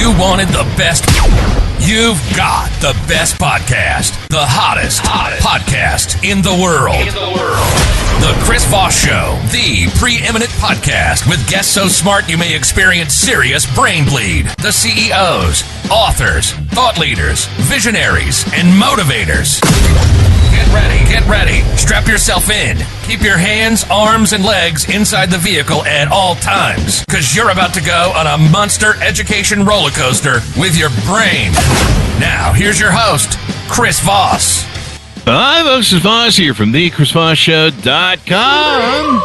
you wanted the best, you've got the best podcast, the hottest podcast in the world. The Chris Voss Show, the preeminent podcast with guests so smart you may experience serious brain bleed. The CEOs, authors, thought leaders, visionaries, and motivators. Get ready. Strap yourself in. Keep your hands, arms, and legs inside the vehicle at all times, because you're about to go on a monster education roller coaster with your brain. Now, here's your host, Chris Voss. Hi, folks. It's Voss here from thechrisvossshow.com.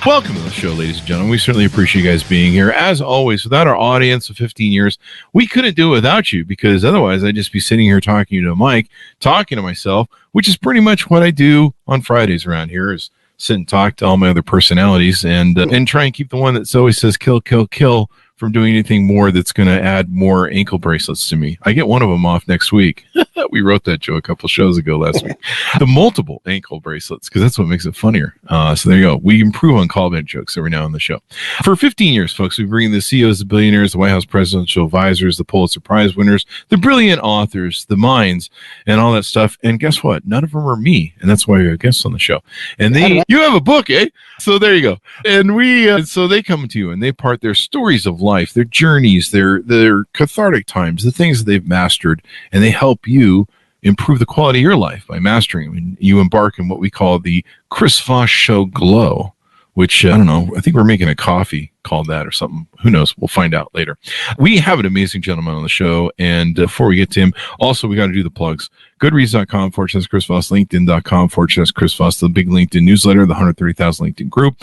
Welcome to the show, ladies and gentlemen. We certainly appreciate you guys being here. As always, without our audience of 15 years, we couldn't do it without you, because otherwise I'd just be sitting here talking to a mic, talking to myself, which is pretty much what I do on Fridays around here, is sit and talk to all my other personalities and try and keep the one that always says kill, kill, kill from doing anything more that's going to add more ankle bracelets to me. I get one of them off next week. We wrote that joke a couple shows ago last week. The multiple ankle bracelets, because that's what makes it funnier. So there you go. We improve on callback jokes every now on the show. For 15 years, folks, we bring the CEOs, the billionaires, the White House presidential advisors, the Pulitzer Prize winners, the brilliant authors, the minds, and all that stuff. And guess what? None of them are me. And that's why we have guests on the show. And you have a book, eh? So there you go. And so they come to you and they part their stories of life, their journeys, their cathartic times, the things that they've mastered, and they help you improve the quality of your life by mastering them. And you embark in what we call the Chris Voss Show Glow, which, I don't know, I think we're making a coffee called that or something. Who knows? We'll find out later. We have an amazing gentleman on the show. And before we get to him, also, we got to do the plugs. Goodreads.com/Chris Voss, LinkedIn.com/Chris Voss, the big LinkedIn newsletter, the 130,000 LinkedIn group,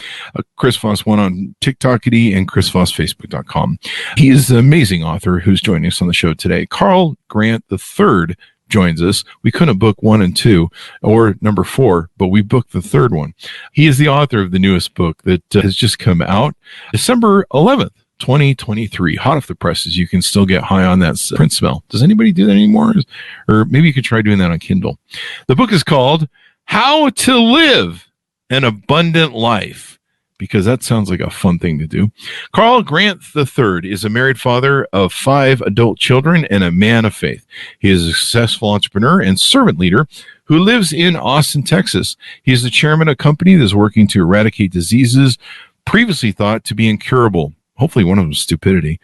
Chris Voss one on TikTokity, and Chris Voss Facebook.com. He is an amazing author who's joining us on the show today. Carl Grant III joins us. We couldn't book 1 and 2 or number 4, but we booked the third one. He is the author of the newest book that has just come out December 11th, 2023. Hot off the presses. You can still get high on that print smell. Does anybody do that anymore? Or maybe you could try doing that on Kindle. The book is called How to Live an Abundant Life, because that sounds like a fun thing to do. Carl Grant III is a married father of 5 adult children and a man of faith. He is a successful entrepreneur and servant leader who lives in Austin, Texas. He is the chairman of a company that is working to eradicate diseases previously thought to be incurable. Hopefully one of them is stupidity.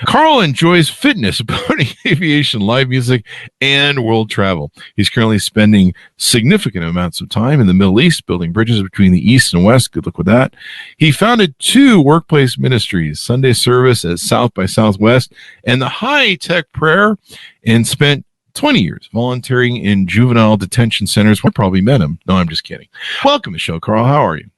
Carl enjoys fitness, boating, aviation, live music, and world travel. He's currently spending significant amounts of time in the Middle East, building bridges between the East and West. Good luck with that. He founded 2 workplace ministries, Sunday Service at South by Southwest and the High Tech Prayer, and spent 20 years volunteering in juvenile detention centers. We probably met him. No, I'm just kidding. Welcome to the show, Carl. How are you?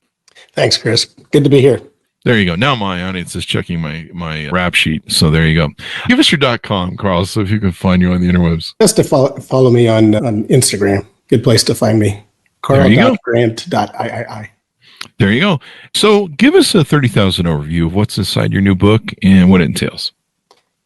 Thanks, Chris. Good to be here. There you go. Now my audience is checking my rap sheet. So there you go. Give us your .com, Carl, so if you can find you on the interwebs. Just to follow me on Instagram. Good place to find me. Carl.grant.iii. There you go. So give us a 30,000 overview of what's inside your new book and what it entails.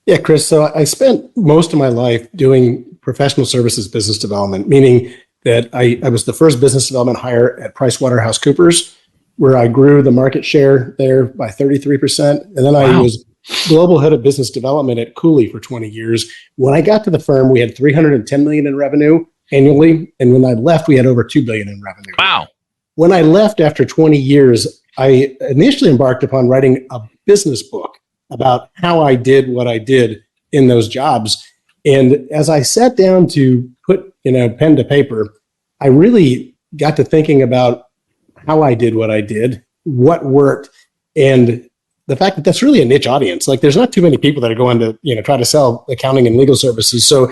Yeah, Chris. So I spent most of my life doing professional services business development, meaning that I was the first business development hire at PricewaterhouseCoopers, where I grew the market share there by 33%. And then I was global head of business development at Cooley for 20 years. When I got to the firm, we had $310 million in revenue annually. And when I left, we had over $2 billion in revenue. Wow. When I left after 20 years, I initially embarked upon writing a business book about how I did what I did in those jobs. And as I sat down to put pen to paper, I really got to thinking about how I did what I did, what worked, and the fact that that's really a niche audience. Like, there's not too many people that are going to, try to sell accounting and legal services. So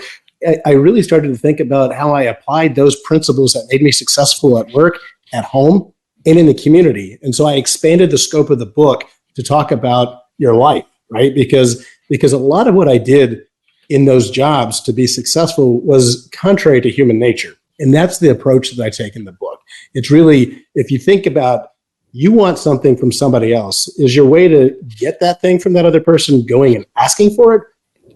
I really started to think about how I applied those principles that made me successful at work, at home, and in the community. And so I expanded the scope of the book to talk about your life, right? Because a lot of what I did in those jobs to be successful was contrary to human nature. And that's the approach that I take in the book. It's really, if you think about, you want something from somebody else, is your way to get that thing from that other person going and asking for it?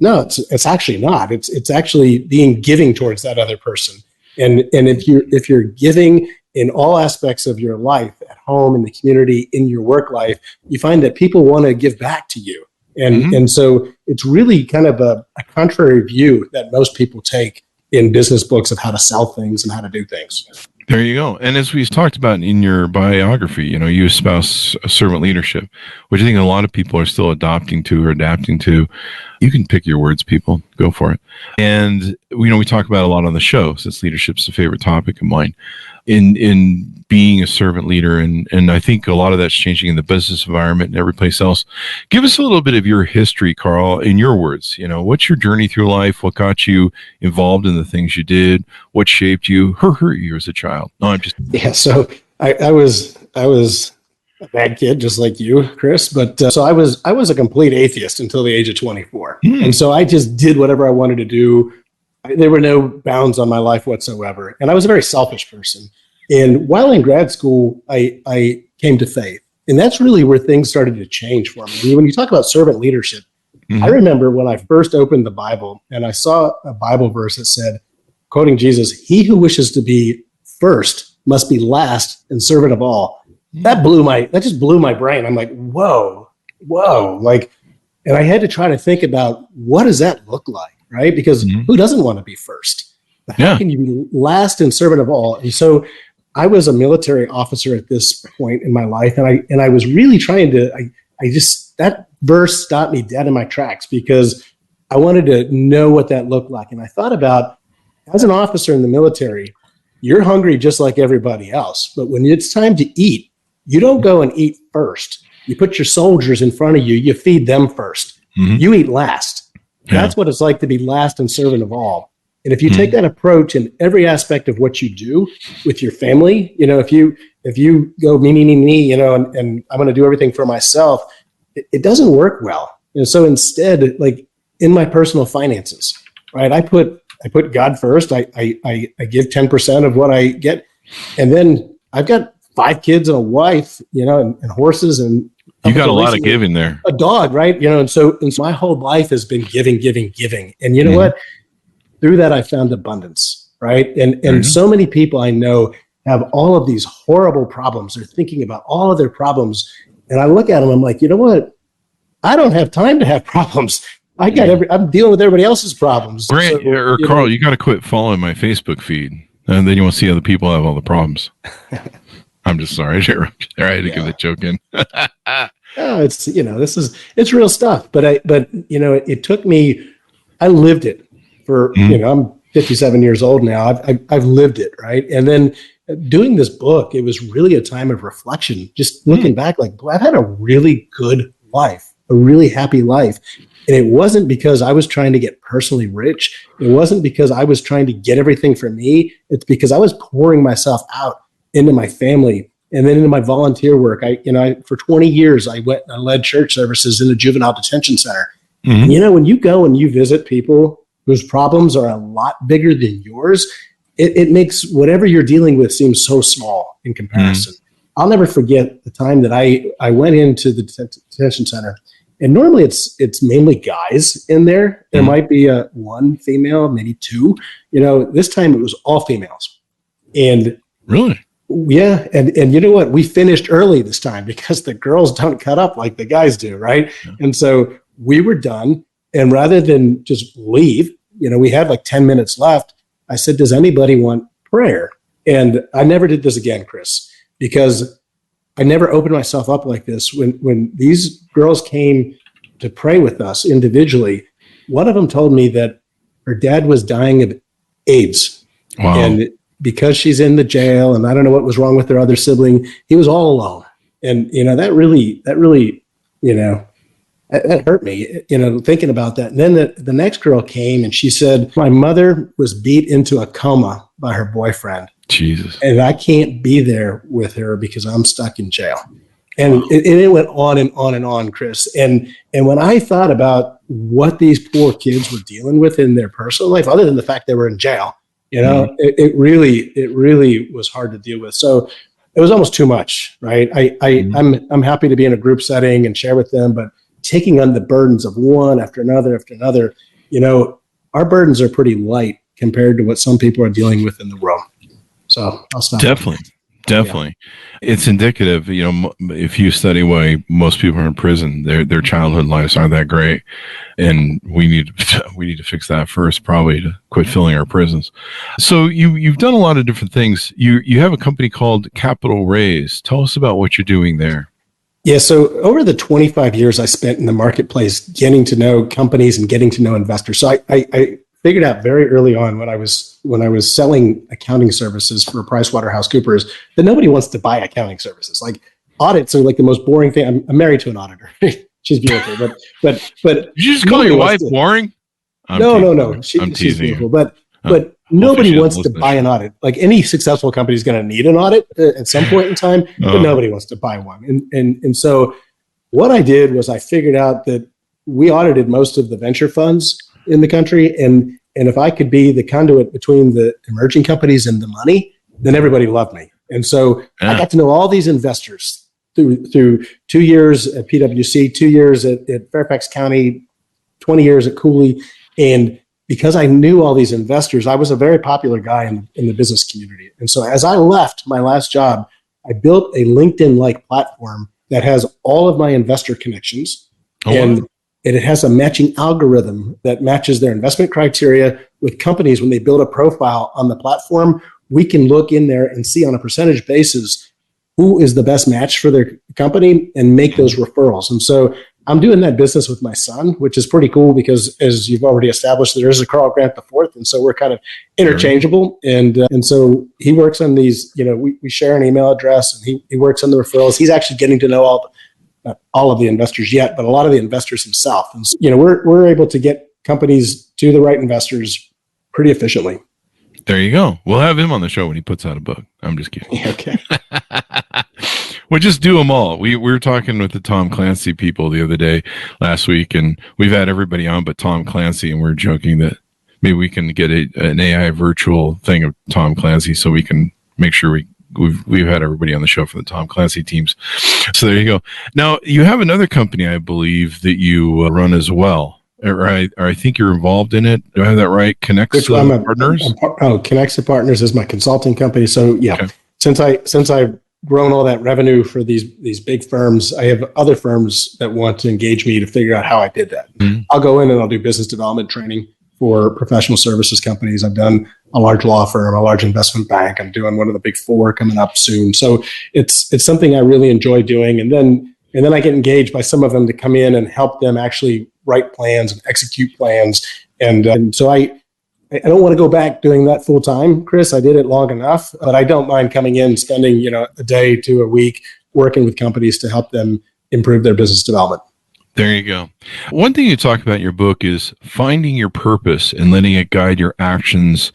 No, it's actually not. It's actually being giving towards that other person. And if you're giving in all aspects of your life, at home, in the community, in your work life, you find that people want to give back to you. And so it's really kind of a contrary view that most people take in business books of how to sell things and how to do things. There you go. And as we talked about in your biography, you espouse servant leadership, which I think a lot of people are still adapting to. You can pick your words, people. Go for it. And, we talk about a lot on the show, since leadership's a favorite topic of mine, in being a servant leader. And I think a lot of that's changing in the business environment and every place else. Give us a little bit of your history, Carl, in your words. What's your journey through life? What got you involved in the things you did? What shaped you? Hurt you as a child? No, I'm just... Yeah, so I was a bad kid, just like you, Chris. But so I was a complete atheist until the age of 24. And so I just did whatever I wanted to do. There were no bounds on my life whatsoever. And I was a very selfish person. And while in grad school, I came to faith. And that's really where things started to change for me. When you talk about servant leadership, I remember when I first opened the Bible and I saw a Bible verse that said, quoting Jesus, "He who wishes to be first must be last and servant of all." That just blew my brain. I'm like, whoa. And I had to try to think about, what does that look like? Right? Because who doesn't want to be first? But how can you be last and servant of all? And so I was a military officer at this point in my life. And I was really trying to, that verse stopped me dead in my tracks because I wanted to know what that looked like. And I thought about, as an officer in the military, you're hungry just like everybody else. But when it's time to eat, you don't go and eat first. You put your soldiers in front of you. You feed them first. You eat last. That's what it's like to be last and servant of all. And if you take that approach in every aspect of what you do with your family, if you go me, and I'm going to do everything for myself, it doesn't work well. And so instead, like in my personal finances, right, I put God first. I give 10% of what I get, and then I've got 5 kids and a wife, and horses, and you got a lot of giving there. A dog, right? And so my whole life has been giving. And you know what? Through that, I found abundance, right? And so many people I know have all of these horrible problems. They're thinking about all of their problems. And I look at them, I'm like, you know what? I don't have time to have problems. I'm dealing with everybody else's problems. Grant, Carl, you got to quit following my Facebook feed. And then you won't see other people have all the problems. I'm just sorry. I had to give the joke in. No, it's real stuff. But it took me, I lived it for, I'm 57 years old now. I've lived it. Right. And then doing this book, it was really a time of reflection, just looking back, like, boy, I've had a really good life, a really happy life. And it wasn't because I was trying to get personally rich. It wasn't because I was trying to get everything for me. It's because I was pouring myself out into my family and then into my volunteer work. For 20 years, I went and I led church services in a juvenile detention center. And, when you go and you visit people whose problems are a lot bigger than yours, it makes whatever you're dealing with seem so small in comparison. I'll never forget the time that I went into the detention center. And normally it's mainly guys in there. There might be one female, maybe 2. This time it was all females. And really? Yeah. And you know what? We finished early this time because the girls don't cut up like the guys do, right? Yeah. And so we were done. And rather than just leave, we had like 10 minutes left. I said, does anybody want prayer? And I never did this again, Chris, because I never opened myself up like this. When these girls came to pray with us individually, one of them told me that her dad was dying of AIDS. Wow. And because she's in the jail and I don't know what was wrong with her other sibling, he was all alone. And, that really, that hurt me, thinking about that. And then the next girl came and she said, my mother was beat into a coma by her boyfriend. Jesus. And I can't be there with her because I'm stuck in jail. And it went on and on and on, Chris. And when I thought about what these poor kids were dealing with in their personal life, other than the fact they were in jail, it really was hard to deal with. So it was almost too much, right? I'm happy to be in a group setting and share with them, but taking on the burdens of one after another, our burdens are pretty light compared to what some people are dealing with in the world. So I'll stop. Definitely. Definitely. It's indicative, if you study why most people are in prison, their childhood lives aren't that great. And we need to fix that first, probably, to quit filling our prisons. So you've done a lot of different things. You have a company called Capital Raise. Tell us about what you're doing there. Yeah, so over the 25 years I spent in the marketplace getting to know companies and getting to know investors. So I figured out very early on when I was selling accounting services for PricewaterhouseCoopers that nobody wants to buy accounting services. Like, audits are like the most boring thing. I'm married to an auditor. She's beautiful, but Did you just call your wife boring? No. She's beautiful, but nobody wants to buy an audit. Like, any successful company is going to need an audit at some point in time, but nobody wants to buy one. And so what I did was I figured out that we audited most of the venture funds in the country, and if I could be the conduit between the emerging companies and the money, then everybody loved me. And so I got to know all these investors through 2 years at PwC, 2 years at Fairfax County, 20 years at Cooley. And because I knew all these investors, I was a very popular guy in the business community. And so as I left my last job, I built a LinkedIn-like platform that has all of my investor connections. And it has a matching algorithm that matches their investment criteria with companies. When they build a profile on the platform, we can look in there and see on a percentage basis who is the best match for their company and make those referrals. And so I'm doing that business with my son, which is pretty cool because, as you've already established, there is a Carl Grant IV, and so we're kind of interchangeable. And so he works on these. We share an email address, and he works on the referrals. He's actually getting to know not all of the investors yet, but a lot of the investors himself. And so, we're able to get companies to the right investors pretty efficiently. There you go. We'll have him on the show when he puts out a book. I'm just kidding. Okay. We'll just do them all. We were talking with the Tom Clancy people the other day, last week, and we've had everybody on but Tom Clancy, and we're joking that maybe we can get an AI virtual thing of Tom Clancy so we can make sure we've had everybody on the show for the Tom Clancy teams. So there you go. Now, you have another company, I believe, that you run as well. Or I think you're involved in it. Do I have that right? Connects Partners? Connects Partners is my consulting company. So yeah, okay. Since I've grown all that revenue for these big firms, I have other firms that want to engage me to figure out how I did that. Mm-hmm. I'll go in and I'll do business development training for professional services companies. I've done a large law firm, a large investment bank. I'm doing one of the big four coming up soon. So it's something I really enjoy doing. And then I get engaged by some of them to come in and help them actually write plans and execute plans. And so I don't want to go back doing that full time, Chris. I did it long enough, but I don't mind coming in, spending a day to a week working with companies to help them improve their business development. There you go. One thing you talk about in your book is finding your purpose and letting it guide your actions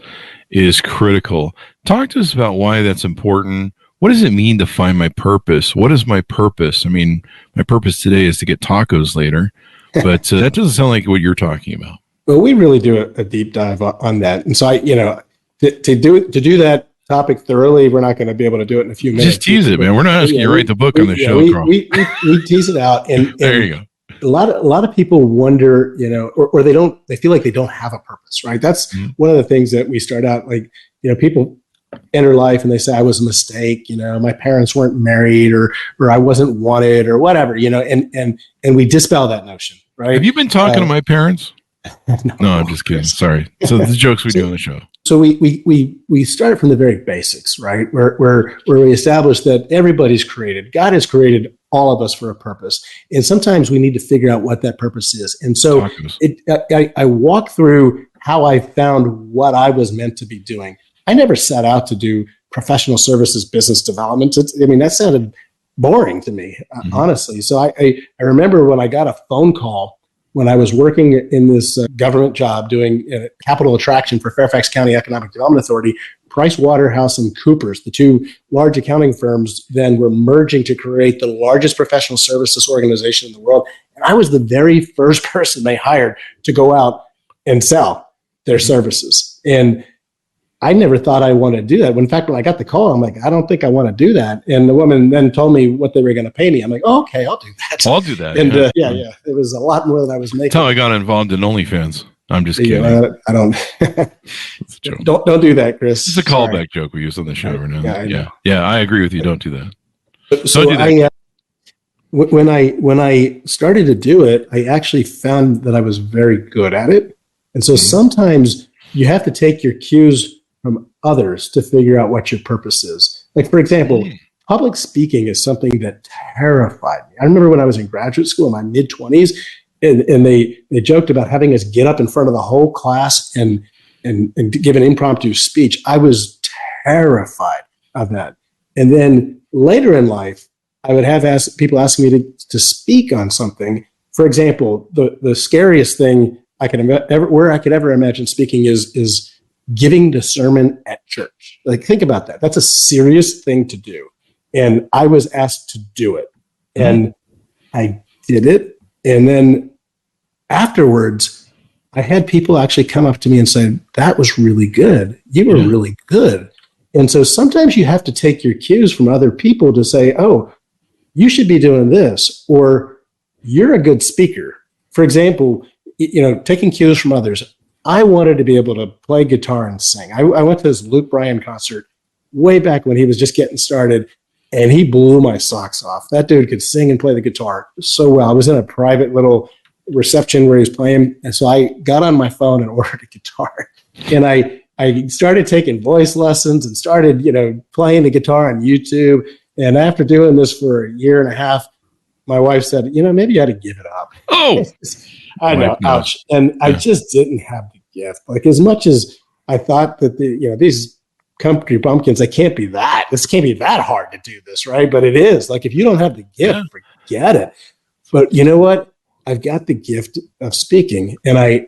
is critical. Talk to us about why that's important. What does it mean to find my purpose? What is my purpose? I mean, my purpose today is to get tacos later, but that doesn't sound like what you're talking about. Well, we really do a deep dive on that. And so to do that topic thoroughly, we're not going to be able to do it in a few minutes. Just tease it, man. We're not asking you to write the book on the show, Carl. We tease it out. And there you go. A lot of people wonder, or they feel like they don't have a purpose, right? That's one of the things that we start out like, people enter life and they say, I was a mistake, my parents weren't married or I wasn't wanted or whatever, and we dispel that notion, right? Have you been talking to my parents? No, I'm just kidding. Sorry. So the jokes we do on the show. So we started from the very basics, right? Where we established that everybody's created. God has created all of us for a purpose. And sometimes we need to figure out what that purpose is. And so I walk through how I found what I was meant to be doing. I never set out to do professional services business development. That sounded boring to me, honestly. So I remember when I got a phone call when I was working in this government job doing capital attraction for Fairfax County Economic Development Authority. PricewaterhouseCoopers, the two large accounting firms, then were merging to create the largest professional services organization in the world. And I was the very first person they hired to go out and sell their services. And I never thought I wanted to do that. In fact, when I got the call, I'm like, I don't think I want to do that. And the woman then told me what they were going to pay me. I'm like, okay, I'll do that. I'll do that. And yeah, it was a lot more than I was making. That's how I got involved in OnlyFans. I'm just kidding. I don't. don't do that, Chris. It's a callback joke we use on the show every now and then. Yeah, I agree with you. Don't do that. So don't do that. When I started to do it, I actually found that I was very good at it. And so sometimes you have to take your cues from others to figure out what your purpose is. Like, for example, public speaking is something that terrified me. I remember when I was in graduate school in my mid-20s, and they joked about having us get up in front of the whole class and give an impromptu speech. I was terrified of that. And then later in life, I would have people ask me to speak on something. For example, the scariest thing I could ever imagine speaking is giving the sermon at church. Like, think about that. That's a serious thing to do. And I was asked to do it. And I did it. And then afterwards, I had people actually come up to me and say, that was really good. You were really good. And so sometimes you have to take your cues from other people to say, oh, you should be doing this, or you're a good speaker. For example, taking cues from others. I wanted to be able to play guitar and sing. I went to this Luke Bryan concert way back when he was just getting started, and he blew my socks off. That dude could sing and play the guitar so well. I was in a private little reception where he was playing, and so I got on my phone and ordered a guitar. And I started taking voice lessons and started, playing the guitar on YouTube. And after doing this for a year and a half, my wife said, maybe you ought to give it up. Oh, I know, ouch. And I just didn't have the gift. Like, as much as I thought that these country bumpkins, this can't be that hard to do this, right? But it is. Like, if you don't have the gift, forget it. But you know what? I've got the gift of speaking, and I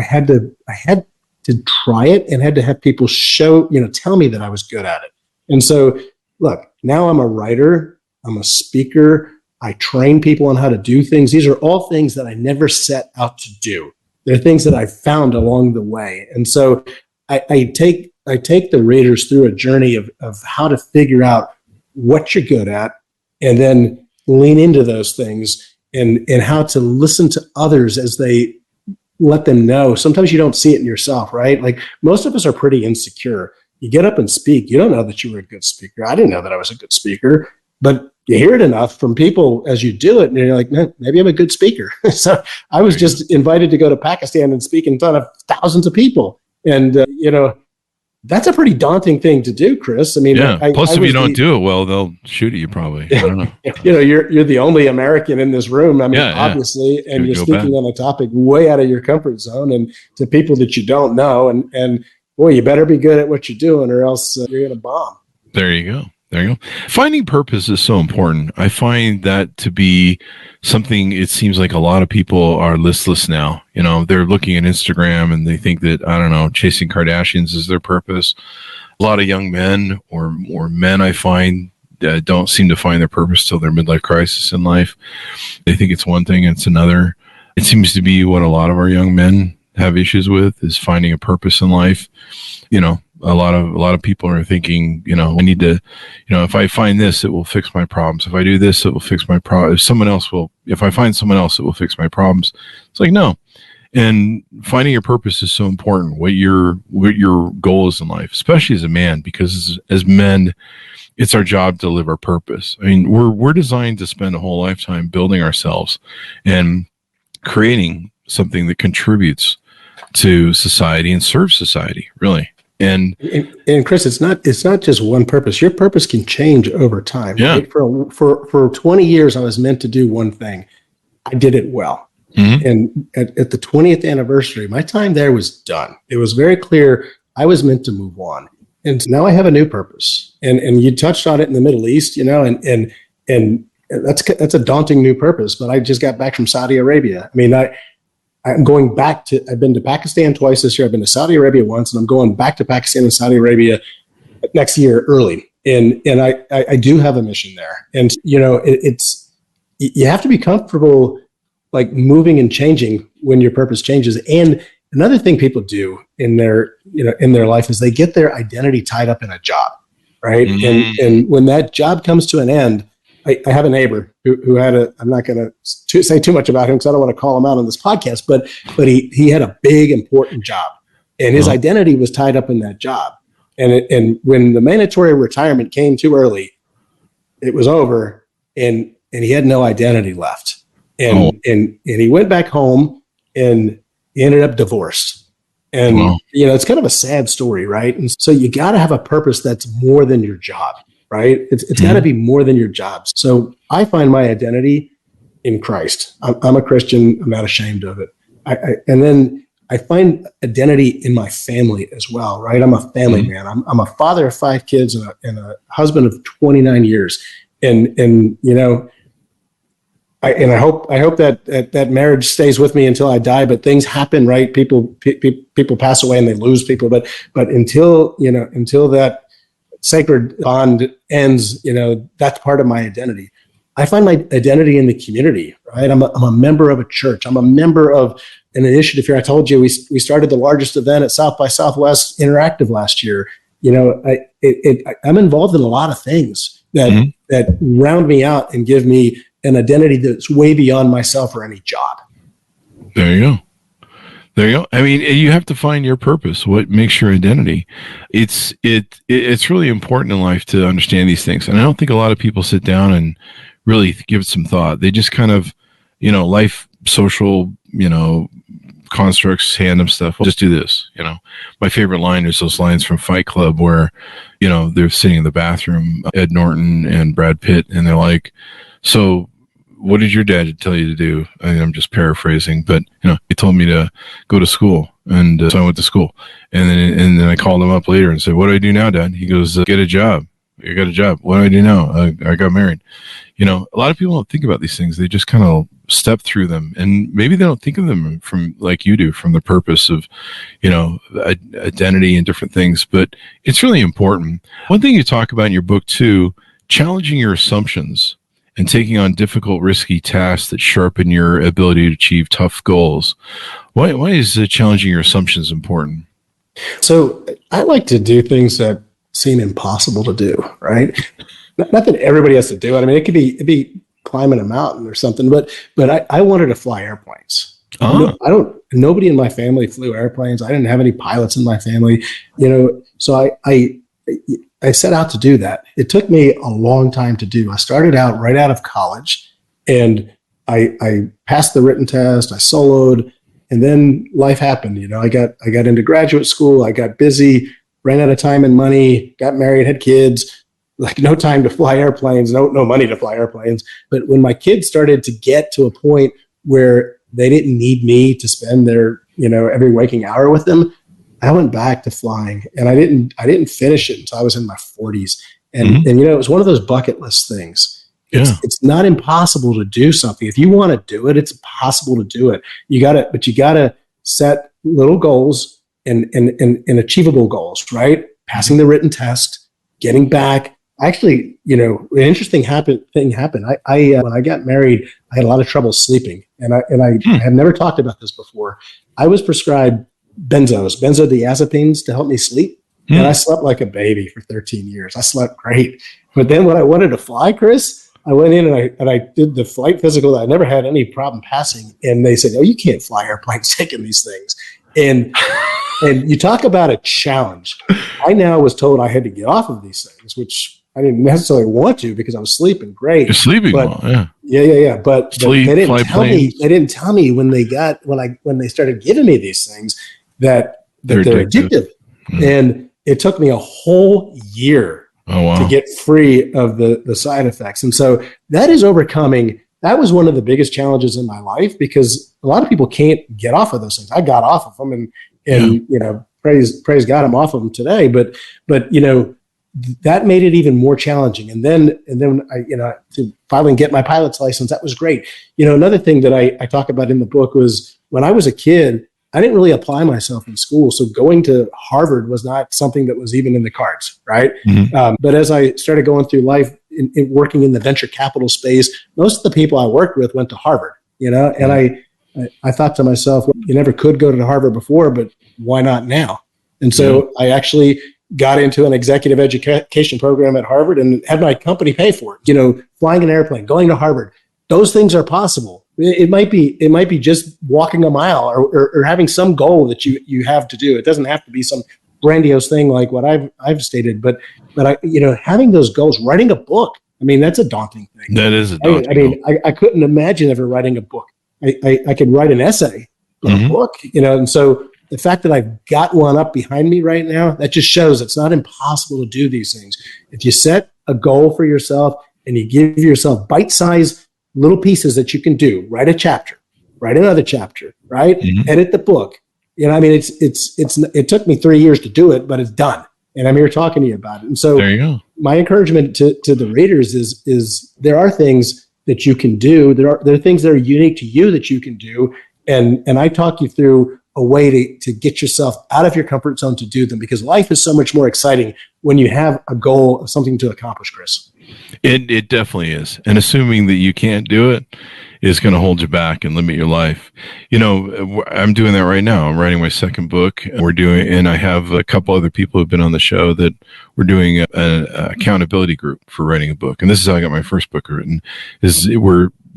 had to try it and had to have people tell me that I was good at it. And so, look, now I'm a writer, I'm a speaker, I train people on how to do things. These are all things that I never set out to do. They're things that I found along the way. And so I take the readers through a journey of how to figure out what you're good at, and then lean into those things, and how to listen to others as they let them know. Sometimes you don't see it in yourself, right? Like, most of us are pretty insecure. You get up and speak. You don't know that you were a good speaker. I didn't know that I was a good speaker, but you hear it enough from people as you do it, and you're like, maybe I'm a good speaker. So I was just invited to go to Pakistan and speak in front of thousands of people. And, that's a pretty daunting thing to do, Chris. I mean, plus if you don't do it well, they'll shoot at you probably. I don't know. You're the only American in this room. I mean, obviously, and you're speaking on a topic way out of your comfort zone and to people that you don't know. And boy, you better be good at what you're doing, or else you're going to bomb. There you go. Finding purpose is so important. I find that to be something, it seems like a lot of people are listless now. They're looking at Instagram and they think that, I don't know, chasing Kardashians is their purpose. A lot of young men or men, I find, don't seem to find their purpose till their midlife crisis in life. They think it's one thing, it's another. It seems to be what a lot of our young men have issues with, is finding a purpose in life. A lot of people are thinking, I need to, if I find this, it will fix my problems. If I do this, it will fix my problems. If I find someone else, it will fix my problems. It's like, no. And finding your purpose is so important. What your goal is in life, especially as a man, because as men, it's our job to live our purpose. I mean, we're designed to spend a whole lifetime building ourselves and creating something that contributes to society and serves society, really. And Chris, it's not just one purpose. Your purpose can change over time. Yeah. Right? For 20 years, I was meant to do one thing. I did it well. Mm-hmm. And at the 20th anniversary, my time there was done. It was very clear I was meant to move on. And now I have a new purpose. And you touched on it in the Middle East, and that's a daunting new purpose. But I just got back from Saudi Arabia. I mean, I'm going back I've been to Pakistan twice this year. I've been to Saudi Arabia once, and I'm going back to Pakistan and Saudi Arabia next year early. And I do have a mission there. And, you have to be comfortable, like, moving and changing when your purpose changes. And another thing people do in their life is they get their identity tied up in a job, right? Mm-hmm. And when that job comes to an end, I have a neighbor who had I'm not going to say too much about him because I don't want to call him out on this podcast, but he had a big, important job, and his identity was tied up in that job. And when the mandatory retirement came too early, it was over, and he had no identity left. And he went back home, and he ended up divorced. And, it's kind of a sad story, right? And so you got to have a purpose that's more than your job, right? It's got to be more than your job. So I find my identity in Christ. I'm a Christian. I'm not ashamed of it. And then I find identity in my family as well, right? I'm a family man. I'm a father of 5 kids and a husband of 29 years. And I hope that marriage stays with me until I die. But things happen, right? People pass away and they lose people. But until that sacred bond ends, that's part of my identity. I find my identity in the community, right? I'm a member of a church. I'm a member of an initiative here. I told you we started the largest event at South by Southwest Interactive last year. I'm involved in a lot of things that round me out and give me an identity that's way beyond myself or any job. There you go. I mean, you have to find your purpose. What makes your identity? It's really important in life to understand these things. And I don't think a lot of people sit down and really give it some thought. They just kind of, life, social, constructs, hand them stuff. Well, just do this. My favorite line is those lines from Fight Club where, they're sitting in the bathroom, Ed Norton and Brad Pitt, and they're like, so what did your dad tell you to do? I'm just paraphrasing, but he told me to go to school, and so I went to school. And then I called him up later and said, "What do I do now, Dad?" He goes, "Get a job. You got a job. What do I do now? I got married." A lot of people don't think about these things. They just kind of step through them, and maybe they don't think of them from like you do, from the purpose of identity and different things. But it's really important. One thing you talk about in your book too, challenging your assumptions and taking on difficult, risky tasks that sharpen your ability to achieve tough goals. Why is challenging your assumptions important? So I like to do things that seem impossible to do, right? Not that everybody has to do it. I mean, it'd be climbing a mountain or something, but I wanted to fly airplanes. Nobody in my family flew airplanes. I didn't have any pilots in my family, so I set out to do that. It took me a long time to do. I started out right out of college, and I passed the written test. I soloed, and then life happened. I got into graduate school. I got busy, ran out of time and money, got married, had kids. Like no time to fly airplanes, no money to fly airplanes. But when my kids started to get to a point where they didn't need me to spend their every waking hour with them, I went back to flying, and I didn't finish it until I was in my 40s. And it was one of those bucket list things. It's not impossible to do something. If you want to do it, it's possible to do it. You gotta set little goals and achievable goals, right? Passing the written test, getting back. Actually, an interesting thing happened. I when I got married, I had a lot of trouble sleeping, and I have never talked about this before. I was prescribed benzodiazepines to help me sleep. And I slept like a baby for 13 years. I slept great. But then when I wanted to fly, Chris, I went in and I did the flight physical that I never had any problem passing. And they said, "Oh, you can't fly airplanes taking these things." And you talk about a challenge. I now was told I had to get off of these things, which I didn't necessarily want to because I was sleeping great. You're sleeping well, yeah. Yeah. But they didn't tell me when they started giving me these things that they're addictive. And it took me a whole year to get free of the side effects. And so that is overcoming. That was one of the biggest challenges in my life because a lot of people can't get off of those things. I got off of them and praise God, I'm off of them today. But that made it even more challenging. And then I, to finally get my pilot's license, that was great. Another thing that I talk about in the book was when I was a kid, I didn't really apply myself in school. So going to Harvard was not something that was even in the cards, right? But as I started going through life, in working in the venture capital space, most of the people I worked with went to Harvard, and I thought to myself, well, you never could go to Harvard before, but why not now? And so I actually got into an executive education program at Harvard and had my company pay for it. Flying an airplane, going to Harvard, those things are possible. It might be just walking a mile or having some goal that you have to do. It doesn't have to be some grandiose thing like what I've stated, but having those goals, writing a book. I mean, that's a daunting thing. That is a daunting thing. I couldn't imagine ever writing a book. I could write an essay, but a book, and so the fact that I've got one up behind me right now, that just shows it's not impossible to do these things. If you set a goal for yourself and you give yourself bite-sized little pieces that you can do, write a chapter, write another chapter, right? Edit the book. It took me 3 years to do it, but it's done. And I'm here talking to you about it. And so there you go. My encouragement to the readers is there are things that you can do. There are things that are unique to you that you can do. And I talk you through a way to get yourself out of your comfort zone to do them, because life is so much more exciting when you have a goal of something to accomplish, Chris. It definitely is. And assuming that you can't do it is going to hold you back and limit your life. I'm doing that right now. I'm writing my second book. And I have a couple other people who've been on the show that we're doing an accountability group for writing a book. And this is how I got my first book written.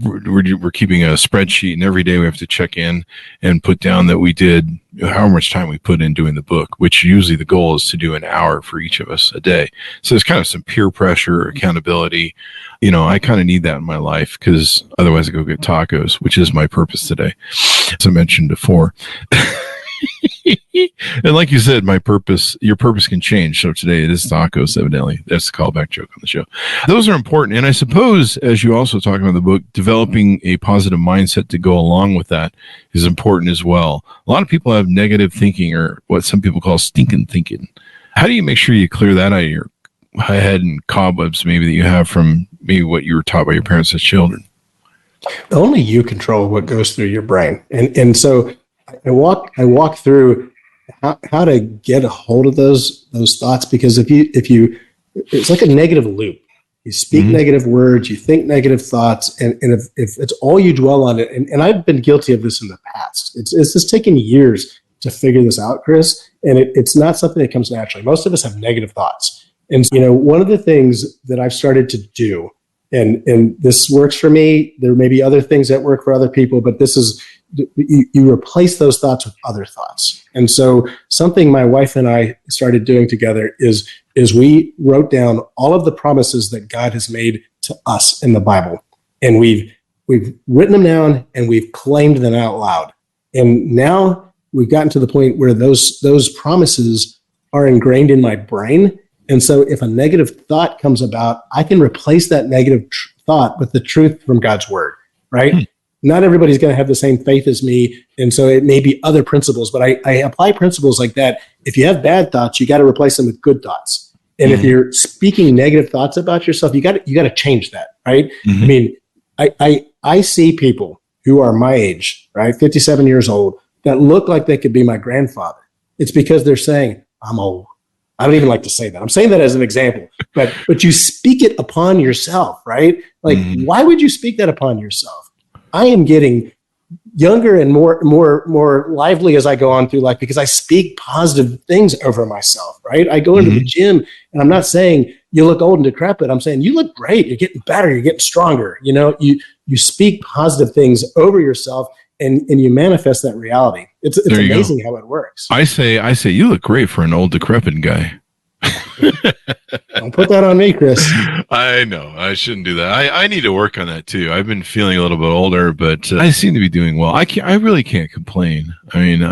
We're keeping a spreadsheet, and every day we have to check in and put down that we did how much time we put in doing the book, which usually the goal is to do an hour for each of us a day. So there's kind of some peer pressure, accountability. I kind of need that in my life, because otherwise I go get tacos, which is my purpose today, as I mentioned before. And like you said, your purpose can change. So today it is tacos, evidently. That's the callback joke on the show. Those are important. And I suppose, as you also talk about in the book, developing a positive mindset to go along with that is important as well. A lot of people have negative thinking, or what some people call stinking thinking. How do you make sure you clear that out of your head and cobwebs maybe that you have from maybe what you were taught by your parents as children? Only you control what goes through your brain. And so I walk through how to get a hold of those thoughts, because if you it's like a negative loop. You speak negative words, you think negative thoughts, and if it's all you dwell on it, and I've been guilty of this in the past. It's just taken years to figure this out, Chris, and it's not something that comes naturally. Most of us have negative thoughts. And one of the things that I've started to do, and this works for me, there may be other things that work for other people, but this is, you replace those thoughts with other thoughts. And so something my wife and I started doing together is we wrote down all of the promises that God has made to us in the Bible. And we've written them down and we've claimed them out loud. And now we've gotten to the point where those promises are ingrained in my brain. And so if a negative thought comes about, I can replace that negative thought with the truth from God's word, right? Not everybody's going to have the same faith as me. And so it may be other principles, but I apply principles like that. If you have bad thoughts, you got to replace them with good thoughts. And if you're speaking negative thoughts about yourself, you got to change that, right? I mean, I see people who are my age, right? 57 years old, that look like they could be my grandfather. It's because they're saying, I'm old. I don't even like to say that. I'm saying that as an example, but you speak it upon yourself, right? Like, why would you speak that upon yourself? I am getting younger and more lively as I go on through life because I speak positive things over myself, right? I go into the gym and I'm not saying you look old and decrepit. I'm saying you look great. You're getting better. You're getting stronger. You speak positive things over yourself and you manifest that reality. It's amazing how it works. I say you look great for an old decrepit guy. Don't put that on me, Chris. I know I shouldn't do that. I need to work on that too. I've been feeling a little bit older, but I seem to be doing well. I really can't complain. I mean,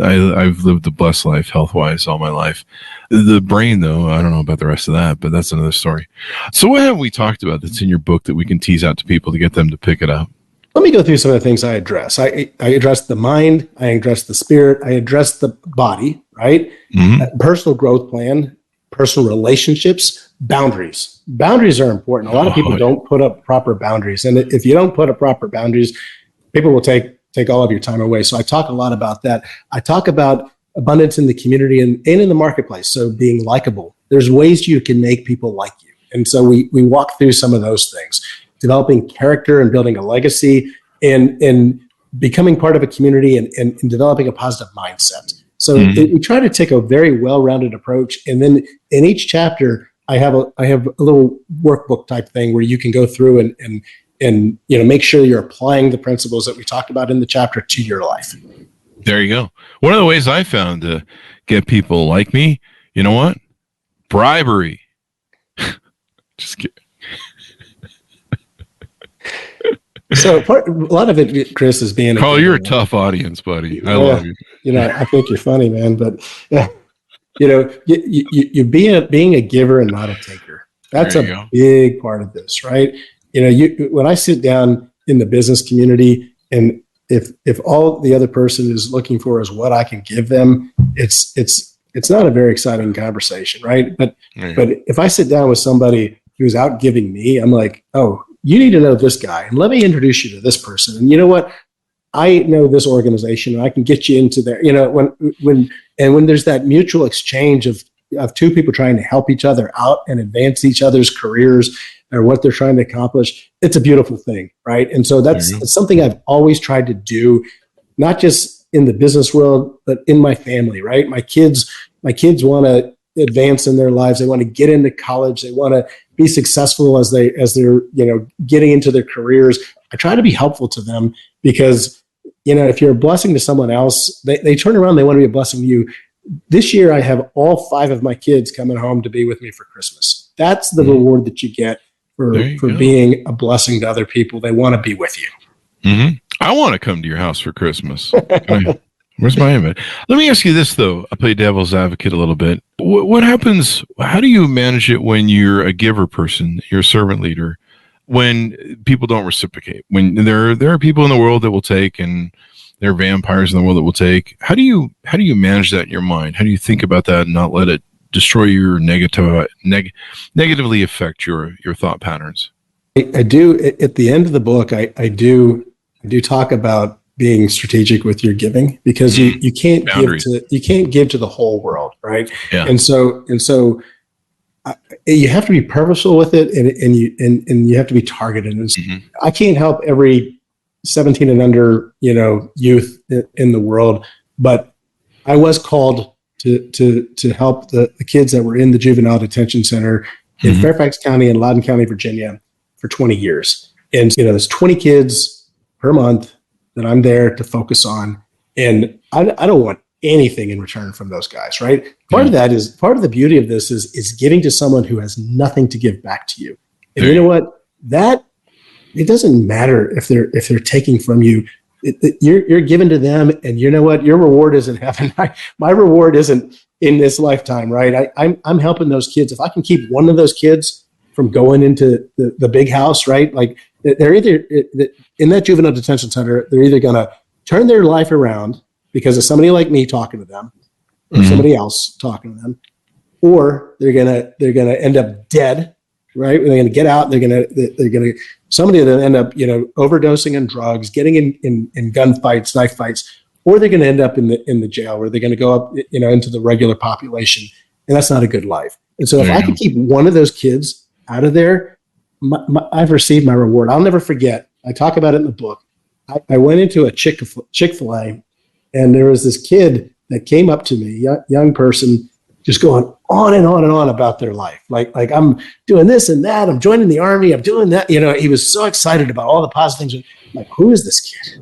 I've lived a blessed life health wise all my life. The brain, though, I don't know about the rest of that, but that's another story. So what have we talked about that's in your book that we can tease out to people to get them to pick it up? Let me go through some of the things I address. I address the mind, I address the spirit, I address the body, right? Personal growth plan, personal relationships, boundaries. Boundaries are important. A lot of people don't put up proper boundaries. And if you don't put up proper boundaries, people will take all of your time away. So I talk a lot about that. I talk about abundance in the community and in the marketplace. So being likable. There's ways you can make people like you. And so we walk through some of those things. Developing character and building a legacy and becoming part of a community and developing a positive mindset. So we try to take a very well-rounded approach. And then in each chapter, I have a little workbook type thing where you can go through and make sure you're applying the principles that we talked about in the chapter to your life. There you go. One of the ways I found to get people like me, you know what? Bribery. Just kidding. So a lot of it, Chris, is being Carl, you're a tough audience, buddy. I love you. I think you're funny, man. But you being a giver and not a taker. That's a big part of this, right? When I sit down in the business community, and if all the other person is looking for is what I can give them, it's not a very exciting conversation, right? But if I sit down with somebody who's out giving me, I'm like, oh, you need to know this guy, and let me introduce you to this person. And you know what? I know this organization, and I can get you into there. When there's that mutual exchange of two people trying to help each other out and advance each other's careers or what they're trying to accomplish, it's a beautiful thing, right? And so that's something I've always tried to do, not just in the business world, but in my family, right? My kids want to advance in their lives. They want to get into college. They want to be successful as they're getting into their careers. I try to be helpful to them because if you're a blessing to someone else, they turn around, they want to be a blessing to you. This year, I have all 5 of my kids coming home to be with me for Christmas. That's the reward that you get for being a blessing to other people. They want to be with you. Mm-hmm. I want to come to your house for Christmas. Where's my invite? Let me ask you this, though. I play devil's advocate a little bit. What happens? How do you manage it when you're a giver person, you're a servant leader, when people don't reciprocate? When there are people in the world that will take, and there are vampires in the world that will take. How do you manage that in your mind? How do you think about that and not let it destroy your negatively affect your thought patterns? I do. At the end of the book, I do talk about being strategic with your giving, because you can't give to the whole world, right? Yeah. And so you have to be purposeful with it, and you have to be targeted. And I can't help every 17 and under youth in the world, but I was called to help the kids that were in the juvenile detention center in Fairfax County and Loudoun County, Virginia, for 20 years. And there's 20 kids per month that I'm there to focus on. And I don't want anything in return from those guys, right? Part of the beauty of this is giving to someone who has nothing to give back to you. And you know what? It doesn't matter if they're taking from you. You're given to them, and you know what? Your reward isn't heaven. My reward isn't in this lifetime, right? I'm helping those kids. If I can keep one of those kids from going into the big house, right? Like, they're either in that juvenile detention center, they're either going to turn their life around because of somebody like me talking to them, or somebody else talking to them, or they're gonna end up dead, right? They're gonna get out. Somebody will end up overdosing on drugs, getting in gunfights, knife fights, or they're gonna end up in the jail, where they're gonna go up into the regular population, and that's not a good life. And so if I can keep one of those kids out of there, I've received my reward. I'll never forget. I talk about it in the book. I went into a Chick-fil-A, and there was this kid that came up to me, young person, just going on and on and on about their life. Like I'm doing this and that. I'm joining the Army. I'm doing that. He was so excited about all the positive things. I'm like, who is this kid?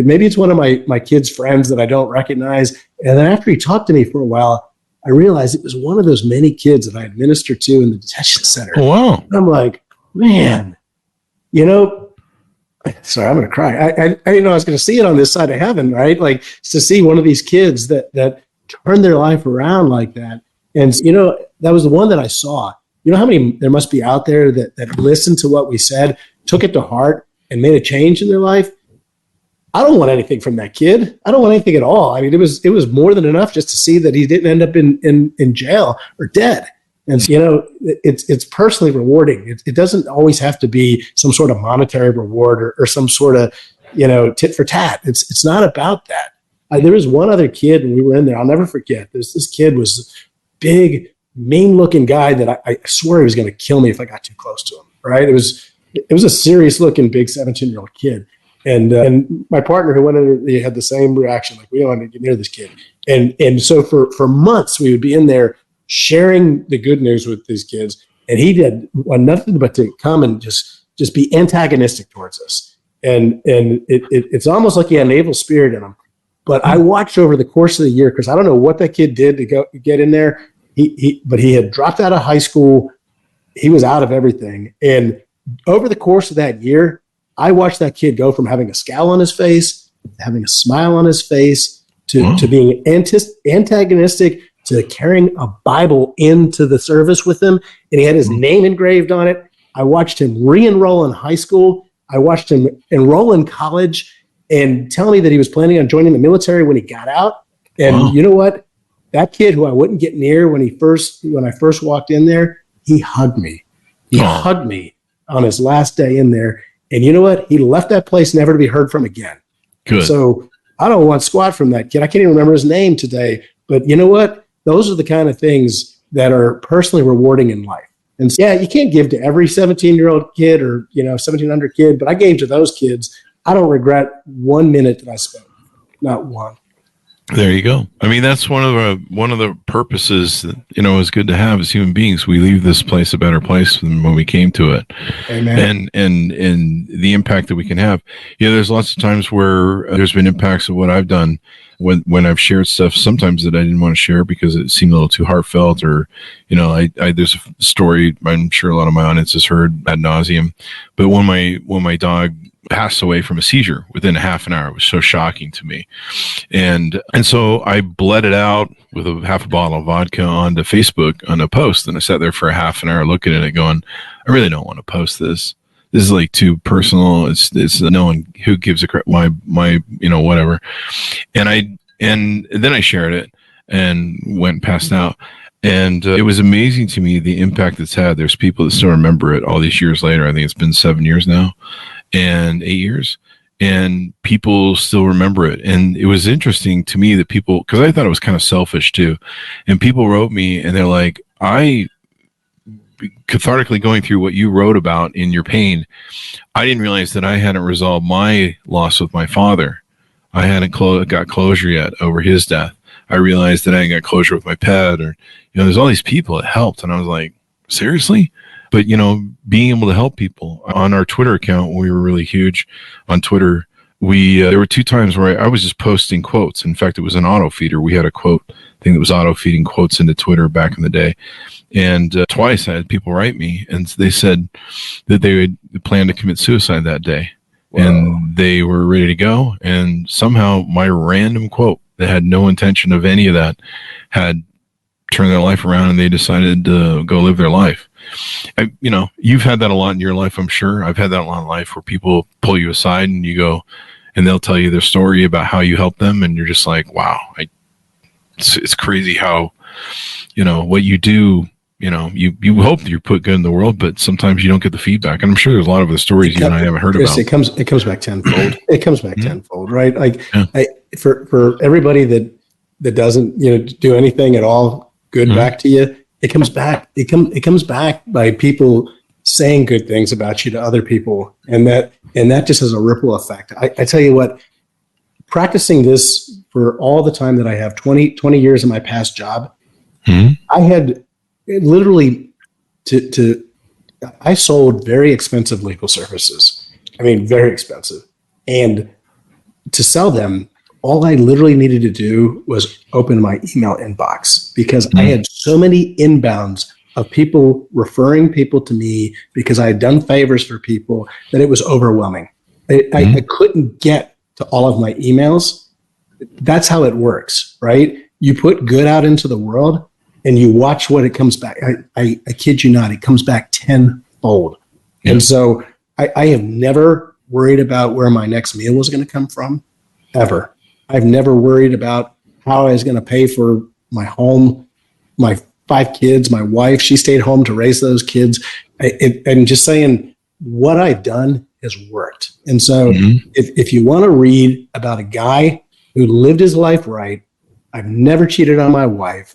Maybe it's one of my kids' friends that I don't recognize. And then after he talked to me for a while, I realized it was one of those many kids that I administered to in the detention center. Oh, wow. And I'm like, man, sorry, I'm going to cry. I didn't know I was going to see it on this side of heaven, right? Like, to see one of these kids that turned their life around like that. And, that was the one that I saw. You know how many there must be out there that listened to what we said, took it to heart, and made a change in their life? I don't want anything from that kid. I don't want anything at all. I mean, it was more than enough just to see that he didn't end up in jail or dead. And it's personally rewarding. It doesn't always have to be some sort of monetary reward or some sort of tit for tat. It's not about that. There was one other kid when we were in there. I'll never forget. This kid was a big, mean-looking guy that I swear he was going to kill me if I got too close to him. Right? It was a serious-looking big 17-year-old kid. And my partner who went in, he had the same reaction, like, we don't want to get near this kid. And so for months we would be in there sharing the good news with these kids, and he did nothing but to come and just be antagonistic towards us. And it's almost like he had an evil spirit in him. But I watched over the course of the year, because I don't know what that kid did to get in there. But he had dropped out of high school. He was out of everything. And over the course of that year, I watched that kid go from having a scowl on his face, to having a smile on his face, to being antagonistic, to carrying a Bible into the service with him. And he had his name engraved on it. I watched him re-enroll in high school. I watched him enroll in college and tell me that he was planning on joining the military when he got out. And you know what? That kid who I wouldn't get near when I first walked in there, he hugged me. He hugged me on his last day in there. And you know what? He left that place never to be heard from again. Good. So I don't want squat from that kid. I can't even remember his name today. But you know what? Those are the kind of things that are personally rewarding in life. And so, yeah, you can't give to every 17-year-old kid or 1700 kid, but I gave to those kids. I don't regret 1 minute that I spent. Not one. There you go. I mean, that's one of the purposes that, is good to have as human beings. We leave this place a better place than when we came to it. Amen. And the impact that we can have. There's lots of times where there's been impacts of what I've done when I've shared stuff, sometimes that I didn't want to share because it seemed a little too heartfelt, or, there's a story I'm sure a lot of my audience has heard ad nauseum, but when my dog passed away from a seizure within a half an hour, it was so shocking to me. And so I bled it out with half a bottle of vodka onto Facebook on a post. And I sat there for a half an hour looking at it going, I really don't want to post this. This is like too personal. It's no one who gives a crap. My whatever. And then I shared it and went passed out. And it was amazing to me the impact it's had. There's people that still remember it all these years later. I think it's been 7 years now and 8 years. And people still remember it. And it was interesting to me that people, because I thought it was kind of selfish too. And people wrote me and they're like, I cathartically going through what you wrote about in your pain, I didn't realize that I hadn't resolved my loss with my father. I hadn't got closure yet over his death. I realized that I hadn't got closure with my pet, or, there's all these people that helped. And I was like, seriously? But, being able to help people on our Twitter account, we were really huge on Twitter. There were 2 times where I was just posting quotes. In fact, it was an auto feeder. We had a quote thing that was auto feeding quotes into Twitter back in the day. And twice I had people write me and they said that they would plan to commit suicide that day. Wow. And they were ready to go. And somehow my random quote that had no intention of any of that had turned their life around, and they decided to go live their life. You've had that a lot in your life, I'm sure. I've had that a lot in life where people pull you aside and you go, and they'll tell you their story about how you helped them. And you're just like, wow, it's crazy how, what you do, you hope that you put good in the world, but sometimes you don't get the feedback. And I'm sure there's a lot of the stories you and I haven't heard about. It comes back tenfold. It comes back tenfold, right? Like for everybody that doesn't, do anything at all good back to you, it comes back. It comes back by people saying good things about you to other people. And that just has a ripple effect. I tell you what, practicing this for all the time that I have, 20 years in my past job, I had literally I sold very expensive legal services. I mean, very expensive. And to sell them, all I literally needed to do was open my email inbox, because I had so many inbounds of people referring people to me because I had done favors for people that it was overwhelming. I couldn't get to all of my emails. That's how it works, right? You put good out into the world and you watch what it comes back. I kid you not, it comes back tenfold. Yeah. And so I have never worried about where my next meal was going to come from, ever. I've never worried about how I was going to pay for my home, my 5 kids, my wife. She stayed home to raise those kids. And just saying, what I've done has worked. And so if you want to read about a guy who lived his life right, I've never cheated on my wife.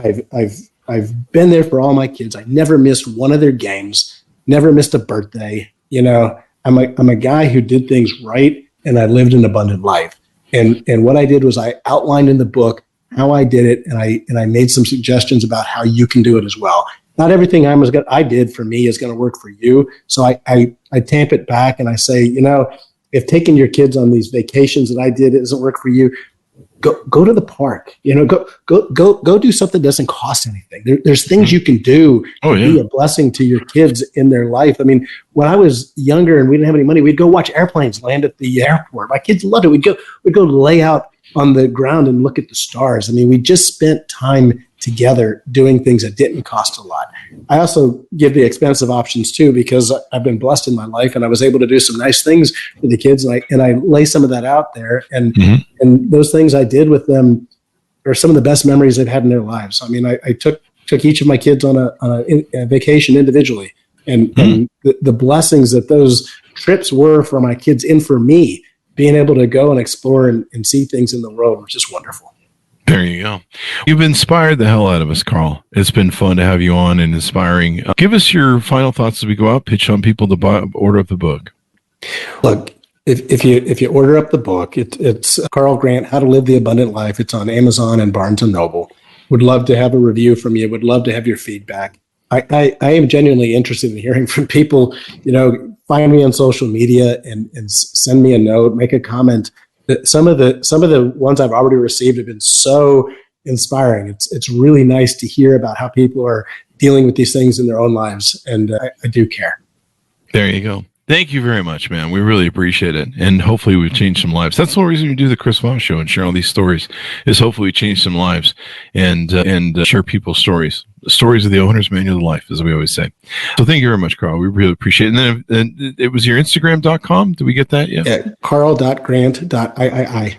I've been there for all my kids. I never missed one of their games, never missed a birthday. I'm a guy who did things right. and I lived an abundant life. And what I did was I outlined in the book how I did it, and I made some suggestions about how you can do it as well. Not everything I did for me is going to work for you. So I tamp it back and I say, if taking your kids on these vacations that I did doesn't work for you, go to the park. Go do something that doesn't cost anything. There's things you can do to be a blessing to your kids in their life. I mean, when I was younger and we didn't have any money, we'd go watch airplanes land at the airport. My kids loved it. We'd go lay out on the ground and look at the stars. I mean, we just spent time together doing things that didn't cost a lot. I also give the expensive options too, because I've been blessed in my life and I was able to do some nice things for the kids, and I lay some of that out there. And those things I did with them are some of the best memories they've had in their lives. I mean, I took each of my kids on a vacation individually, and the blessings that those trips were for my kids and for me, being able to go and explore and see things in the world was just wonderful. There you go. You've inspired the hell out of us, Carl. It's been fun to have you on and inspiring. Give us your final thoughts as we go out. Pitch on people to order up the book. Look, if you order up the book, it's Carl Grant, How to Live the Abundant Life. It's on Amazon and Barnes & Noble. Would love to have a review from you. Would love to have your feedback. I am genuinely interested in hearing from people. Find me on social media and send me a note, make a comment. Some of the ones I've already received have been so inspiring. It's really nice to hear about how people are dealing with these things in their own lives, and I do care. There you go. Thank you very much, man. We really appreciate it, and hopefully we've changed some lives. That's the whole reason we do the Chris Voss Show and share all these stories, is hopefully we change some lives and share people's stories. The stories of the owner's manual of life, as we always say. So thank you very much, Carl. We really appreciate it. And then it was your Instagram.com. Did we get that? Yeah. Carl.grant.iii.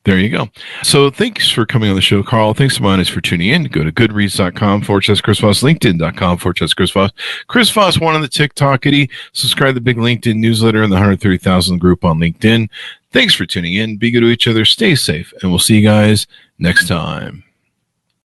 There you go. So thanks for coming on the show, Carl. Thanks to Minus for tuning in. Go to goodreads.com/Chris Voss, LinkedIn.com/Chris Voss. Chris Voss, one on the TikTokity. Subscribe to the big LinkedIn newsletter and the 130,000 group on LinkedIn. Thanks for tuning in. Be good to each other. Stay safe. And we'll see you guys next time.